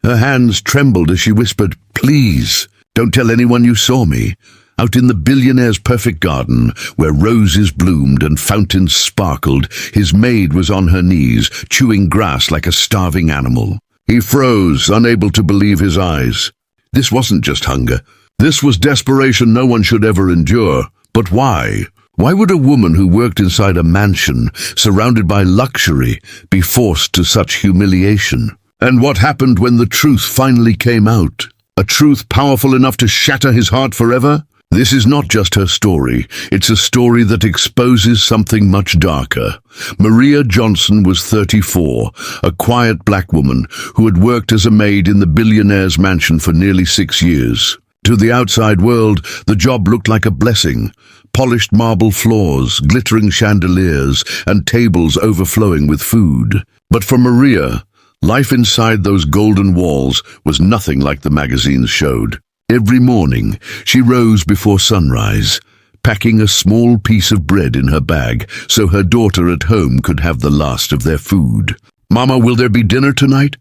Her hands trembled as she whispered, "Please, don't tell anyone you saw me." Out in the billionaire's perfect garden, where roses bloomed and fountains sparkled, his maid was on her knees, chewing grass like a starving animal. He froze, unable to believe his eyes. This wasn't just hunger. This was desperation no one should ever endure. But why? Why would a woman who worked inside a mansion, surrounded by luxury, be forced to such humiliation? And what happened when the truth finally came out? A truth powerful enough to shatter his heart forever? This is not just her story. It's a story that exposes something much darker. Maria Johnson was 34, a quiet black woman who had worked as a maid in the billionaire's mansion for nearly 6 years. To the outside world, the job looked like a blessing. Polished marble floors, glittering chandeliers, and tables overflowing with food. But for Maria, life inside those golden walls was nothing like the magazines showed. Every morning, she rose before sunrise, packing a small piece of bread in her bag so her daughter at home could have the last of their food. "Mama, will there be dinner tonight?"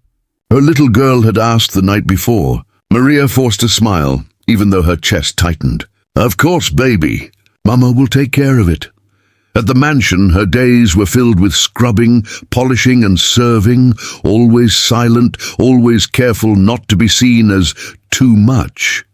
Her little girl had asked the night before. Maria forced a smile, even though her chest tightened. "Of course, baby. Mama will take care of it." At the mansion, her days were filled with scrubbing, polishing and serving, always silent, always careful not to be seen as too much.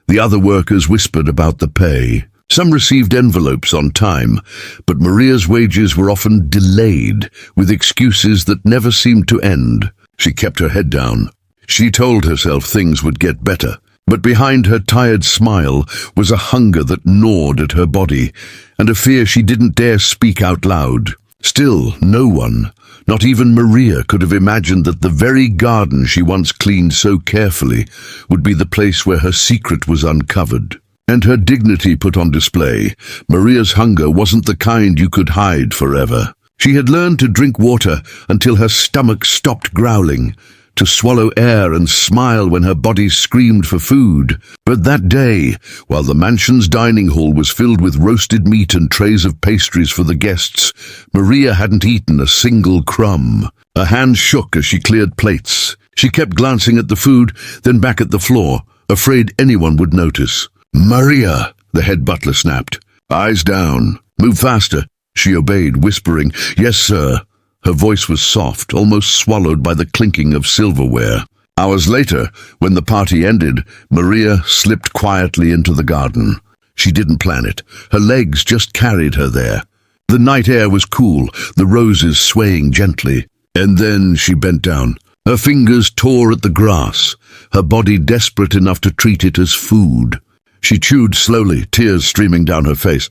The other workers whispered about the pay. Some received envelopes on time, but Maria's wages were often delayed, with excuses that never seemed to end. She kept her head down. She told herself things would get better. But behind her tired smile was a hunger that gnawed at her body, and a fear she didn't dare speak out loud. Still, no one, not even Maria, could have imagined that the very garden she once cleaned so carefully would be the place where her secret was uncovered. And her dignity put on display. Maria's hunger wasn't the kind you could hide forever. She had learned to drink water until her stomach stopped growling, to swallow air and smile when her body screamed for food. But that day, while the mansion's dining hall was filled with roasted meat and trays of pastries for the guests, Maria hadn't eaten a single crumb. Her hands shook as she cleared plates. She kept glancing at the food, then back at the floor, afraid anyone would notice. "Maria," the head butler snapped. "Eyes down. Move faster." She obeyed, whispering, "Yes, sir." Her voice was soft, almost swallowed by the clinking of silverware. Hours later, when the party ended, Maria slipped quietly into the garden. She didn't plan it. Her legs just carried her there. The night air was cool, the roses swaying gently. And then she bent down. Her fingers tore at the grass, her body desperate enough to treat it as food. She chewed slowly, tears streaming down her face.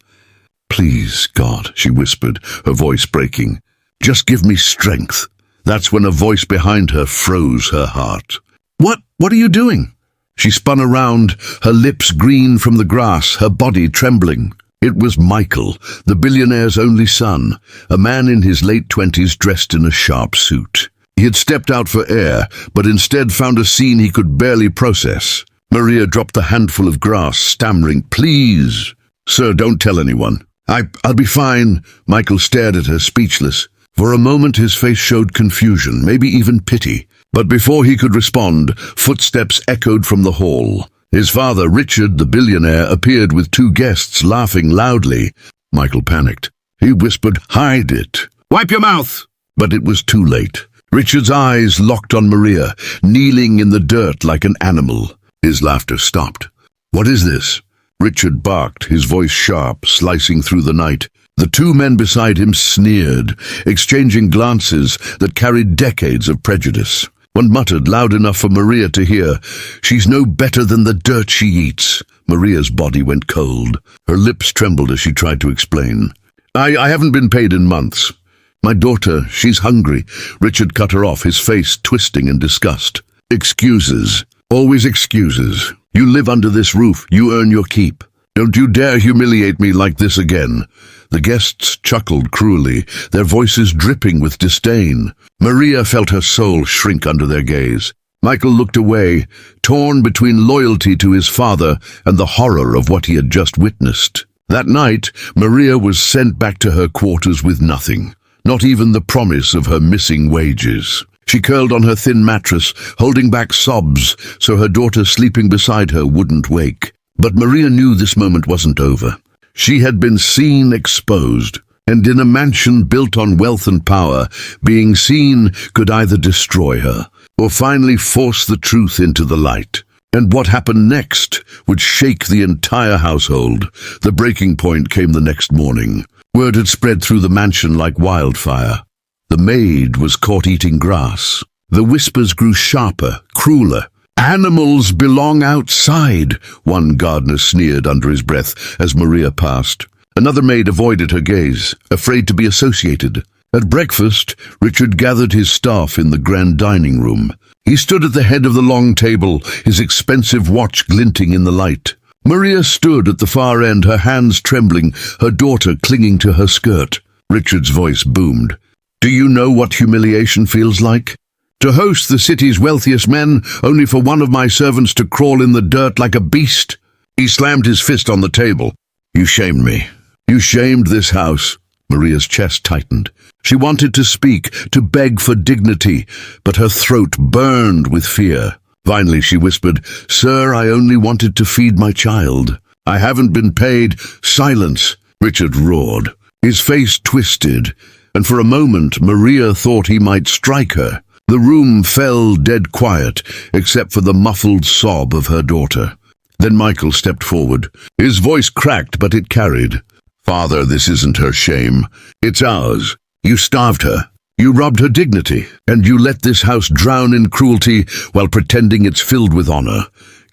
"Please, God," she whispered, her voice breaking. "Just give me strength." That's when a voice behind her froze her heart. What are you doing?" She spun around, her lips green from the grass, her body trembling. It was Michael, the billionaire's only son, a man in his late 20s dressed in a sharp suit. He had stepped out for air, but instead found a scene he could barely process. Maria dropped the handful of grass, stammering, "Please." "Sir, don't tell anyone." I'll be fine." Michael stared at her, speechless. For a moment his face showed confusion, maybe even pity. But before he could respond, footsteps echoed from the hall. His father, Richard, the billionaire, appeared with 2 guests, laughing loudly. Michael panicked. He whispered, "Hide it. Wipe your mouth!" But it was too late. Richard's eyes locked on Maria, kneeling in the dirt like an animal. His laughter stopped. "What is this?" Richard barked, his voice sharp, slicing through the night. The 2 men beside him sneered, exchanging glances that carried decades of prejudice. One muttered loud enough for Maria to hear, "She's no better than the dirt she eats." Maria's body went cold. Her lips trembled as she tried to explain. I haven't been paid in months. My daughter, she's hungry." Richard cut her off, his face twisting in disgust. "Excuses. Always excuses. You live under this roof. You earn your keep. Don't you dare humiliate me like this again." The guests chuckled cruelly, their voices dripping with disdain. Maria felt her soul shrink under their gaze. Michael looked away, torn between loyalty to his father and the horror of what he had just witnessed. That night, Maria was sent back to her quarters with nothing, not even the promise of her missing wages. She curled on her thin mattress, holding back sobs so her daughter sleeping beside her wouldn't wake. But Maria knew this moment wasn't over. She had been seen exposed, and in a mansion built on wealth and power, being seen could either destroy her or finally force the truth into the light. And what happened next would shake the entire household. The breaking point came the next morning. Word had spread through the mansion like wildfire. The maid was caught eating grass. The whispers grew sharper, crueler. "Animals belong outside," one gardener sneered under his breath as Maria passed. Another maid avoided her gaze, afraid to be associated. At breakfast, Richard gathered his staff in the grand dining room. He stood at the head of the long table, his expensive watch glinting in the light. Maria stood at the far end, her hands trembling, her daughter clinging to her skirt. Richard's voice boomed. "Do you know what humiliation feels like? To host the city's wealthiest men, only for one of my servants to crawl in the dirt like a beast?" He slammed his fist on the table. "You shamed me. You shamed this house." Maria's chest tightened. She wanted to speak, to beg for dignity, but her throat burned with fear. Finally she whispered, "Sir, I only wanted to feed my child. I haven't been paid." "Silence!" Richard roared. His face twisted, and for a moment Maria thought he might strike her. The room fell dead quiet, except for the muffled sob of her daughter. Then Michael stepped forward. His voice cracked, but it carried. "Father, this isn't her shame. It's ours. You starved her. You robbed her dignity, and you let this house drown in cruelty while pretending it's filled with honor."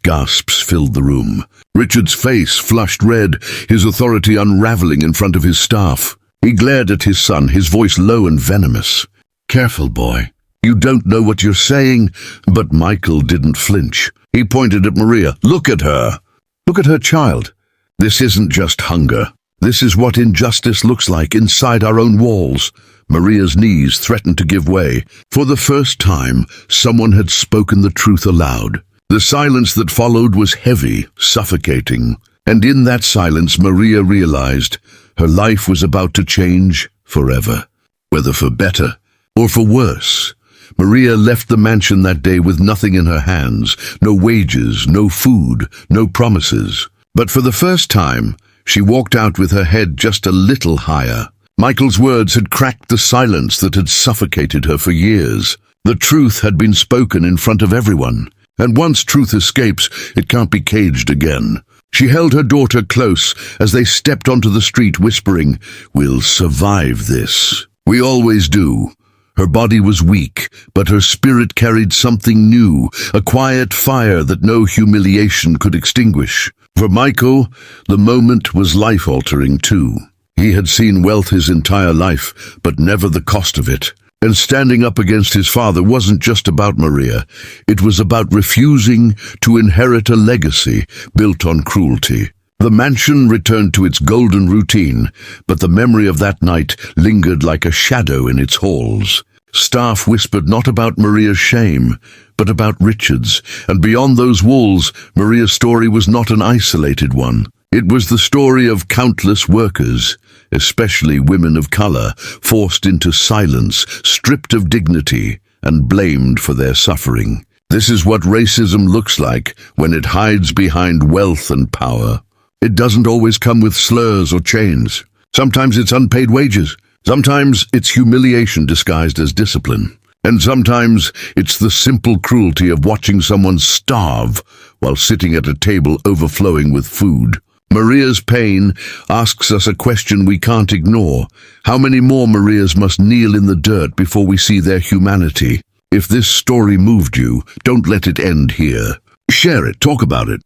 Gasps filled the room. Richard's face flushed red, his authority unraveling in front of his staff. He glared at his son, his voice low and venomous. "Careful, boy. You don't know what you're saying." But Michael didn't flinch. He pointed at Maria. "Look at her. Look at her child. This isn't just hunger. This is what injustice looks like inside our own walls." Maria's knees threatened to give way. For the first time, someone had spoken the truth aloud. The silence that followed was heavy, suffocating. And in that silence, Maria realized her life was about to change forever, whether for better or for worse. Maria left the mansion that day with nothing in her hands, no wages, no food, no promises. But for the first time, she walked out with her head just a little higher. Michael's words had cracked the silence that had suffocated her for years. The truth had been spoken in front of everyone, and once truth escapes, it can't be caged again. She held her daughter close as they stepped onto the street, whispering, "We'll survive this. We always do." Her body was weak, but her spirit carried something new, a quiet fire that no humiliation could extinguish. For Michael, the moment was life-altering too. He had seen wealth his entire life, but never the cost of it. And standing up against his father wasn't just about Maria. It was about refusing to inherit a legacy built on cruelty. The mansion returned to its golden routine, but the memory of that night lingered like a shadow in its halls. Staff whispered not about Maria's shame, but about Richard's, and beyond those walls, Maria's story was not an isolated one. It was the story of countless workers, especially women of color, forced into silence, stripped of dignity, and blamed for their suffering. This is what racism looks like when it hides behind wealth and power. It doesn't always come with slurs or chains. Sometimes it's unpaid wages. Sometimes it's humiliation disguised as discipline. And sometimes it's the simple cruelty of watching someone starve while sitting at a table overflowing with food. Maria's pain asks us a question we can't ignore. How many more Marias must kneel in the dirt before we see their humanity? If this story moved you, don't let it end here. Share it, talk about it.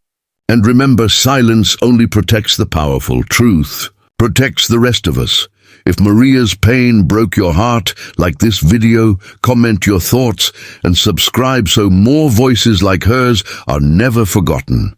And remember, silence only protects the powerful. Truth protects the rest of us. If Maria's pain broke your heart, like this video, comment your thoughts and subscribe so more voices like hers are never forgotten.